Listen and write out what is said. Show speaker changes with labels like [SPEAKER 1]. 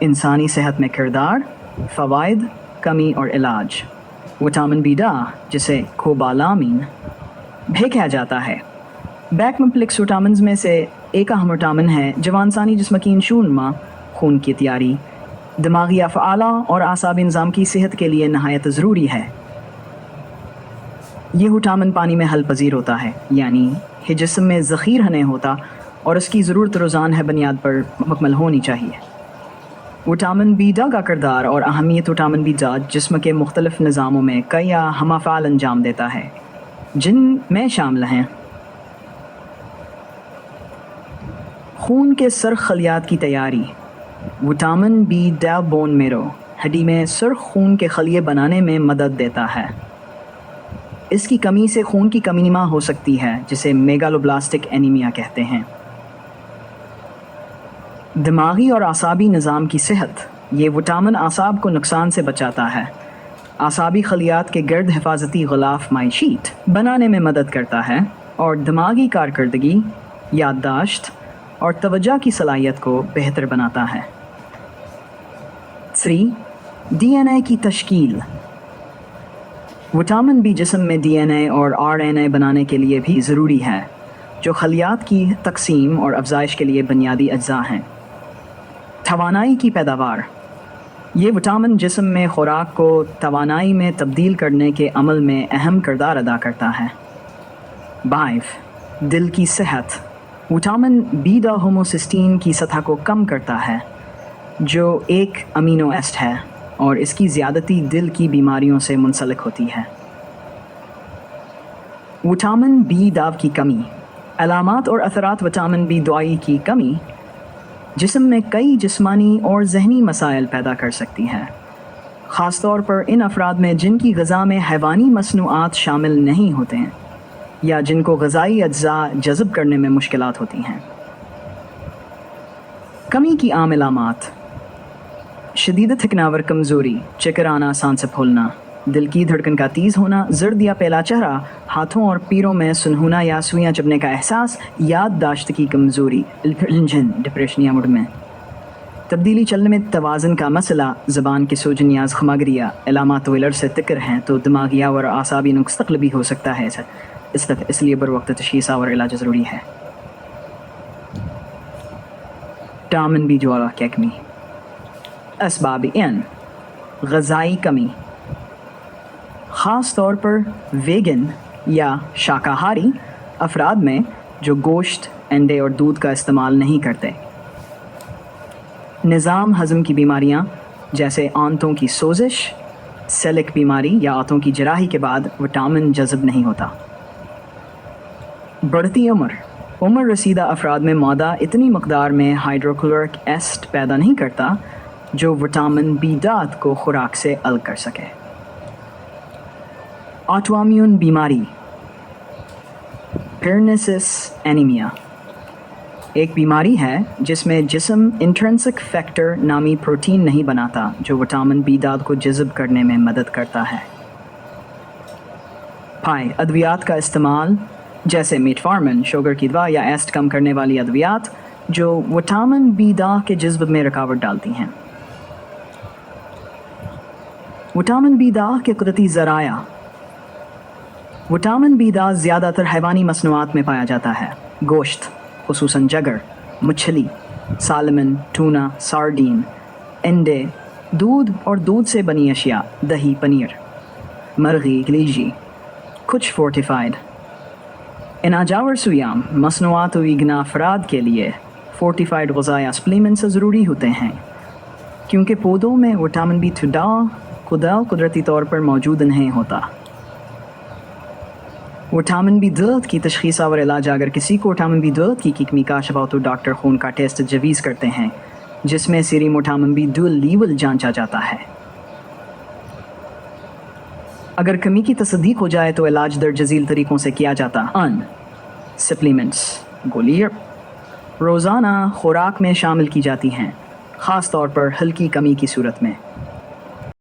[SPEAKER 1] इंसानी सेहत में किरदार, फ़वाइद, कमी और इलाज। विटामिन बीडा जिसे कोबालामीन भी कहा जाता है, बैकम्प्लेक्स विटामिन में से एक अहम विटामिन है जो इंसानी जिस्म की नशोनुमा, खून की तैयारी, दिमागी अफ़आला और आसाबी निज़ाम की सेहत के लिए नहायत ज़रूरी है। ये विटामिन पानी में हल पजीर होता है, यानी कि जिस्म में ज़ख़ीर नहीं होता और उसकी ज़रूरत रोज़ाना बुनियाद पर मुकम्मल होनी चाहिए। विटामिन बीडा का किरदार और अहमियत। विटामिन बीडा जिस्म के मुख्तलिफ़ निज़ामों में कई अहम अफ़आल अंजाम देता है, जिनमें शामिल हैं खून के सुर्ख़ खलियात की तैयारी। विटामिन बीडा बोन मेरो हड्डी में सुर्ख़ खून के खलिए बनाने में मदद देता है। इसकी कमी से खून की कमीनुमा हो सकती है, जिसे मेगालोब्लास्टिक एनीमिया कहते हैं। दिमागी और आसाबी निज़ाम की सेहत। ये विटामिन आसाब को नुकसान से बचाता है, आसाबी खलियात के गर्द हिफाजती ग़िलाफ़ माइशीट बनाने में मदद करता है और दिमागी कारकर्दगी, याददाश्त और तवज्जो की सलाहियत को बेहतर बनाता है। 3. DNA की तश्कील। विटामिन बी जिस्म में DNA और RNA बनाने के लिए भी ज़रूरी है, जो खलियात की तक़सीम और अफजाइश के लिए बुनियादी अज्जा हैं। तवानाई की पैदावार। ये विटामिन जिस्म में ख़ुराक को तवानाई में तब्दील करने के अमल में अहम किरदार अदा करता है। 5. दिल की सेहत। विटामिन बीडा होमोसिस्टीन की सतह को कम करता है, जो एक अमीनो एसिड है और इसकी ज़्यादती दिल की बीमारियों से मुंसलिक होती है। विटामिन बी दाव की कमी। अलामात और असरात। विटामिन बी दवाई की कमी जिस्म में कई जिस्मानी और जहनी मसाइल पैदा कर सकती है, ख़ास तौर पर इन अफराद में जिनकी ग़िज़ा में हैवानी मसनूआत शामिल नहीं होते हैं या जिनको ग़िज़ाई अज्जा जज़ब करने में मुश्किलात होती हैं। कमी की आम अलामात। शदीद थकनावर, कमज़ोरी, चक्कर आना, सांस फूलना, दिल की धड़कन का तेज़ होना, ज़र्द या पीला चेहरा, हाथों और पैरों में सुनहुना या सुइयाँ चुभने का एहसास, याददाश्त की कमज़ोरी, डिप्रेशन या मूड में तब्दीली, चलने में तवाज़न का मसला, ज़बान की सूजन या ज़ख़्मागरिया। अलामात वेलर से तिक्र हैं तो दिमागी और आसाबी नुक्स तकल भी हो सकता है, इसलिए बर वक्त तशख़ीस और इलाज ज़रूरी है। विटामिन बी ज्वाला की कमी। असबाब ग़िज़ाई कमी, ख़ास तौर पर वेगन या शाकाहारी अफराद में जो गोश्त, अंडे और दूध का इस्तेमाल नहीं करते। निज़ाम हज़म की बीमारियां जैसे आंतों की सोजिश, सेलिक बीमारी या आंतों की जराही के बाद विटामिन जज़ब नहीं होता। बढ़ती उम्र रसीदा अफराद में मादा इतनी मकदार में हाइड्रोक्लोरिक एसिड पैदा नहीं करता जो विटामिन बी दात को खुराक से अलग कर सके। ऑटोइम्यून बीमारी। पर्निसिस एनीमिया एक बीमारी है जिसमें जिस्म इंट्रिंसिक फैक्टर नामी प्रोटीन नहीं बनाता जो विटामिन बी दात को जज़ब करने में मदद करता है। अद्वियात का इस्तेमाल जैसे मेटफॉर्मिन, शुगर की दवा या एसिड कम करने वाली अद्वियात जो विटामिन बी दा के जज़ब में रुकावट डालती हैं। विटामिन बी दा के कुदरती ज़राया। विटामिन बी दा ज़्यादातर हैवानी मसनूआत में पाया जाता है। गोश्त खुसूसन जगर, मछली, सालमन, टूना, सार्डीन, अंडे, दूध और दूध से बनी अशिया, दही, पनीर, मर्गी, गलीजी, कुछ फोर्टिफाइड। इनाजावर सुयाम मसनूआत व इगना अफराद के लिए फोर्टिफाइड ग़िज़ा या सप्लीमेंट्स ज़रूरी होते हैं क्योंकि पौधों में विटामिन बी कुदरती तौर पर मौजूद नहीं होता। विटामिन बी दर्द की तशख़ीस और इलाज। अगर किसी को विटामिन बी दर्द की कमी का शबा तो डॉक्टर खून का टेस्ट जवीज़ करते हैं जिसमें सीरम विटामिन बी लेवल जांचा जाता है। अगर कमी की तस्दीक हो जाए तो इलाज दरजज़ील तरीक़ों से किया जाता। सप्लीमेंट्स गोली रोज़ाना खुराक में शामिल की जाती हैं, ख़ास तौर पर हल्की कमी की सूरत में।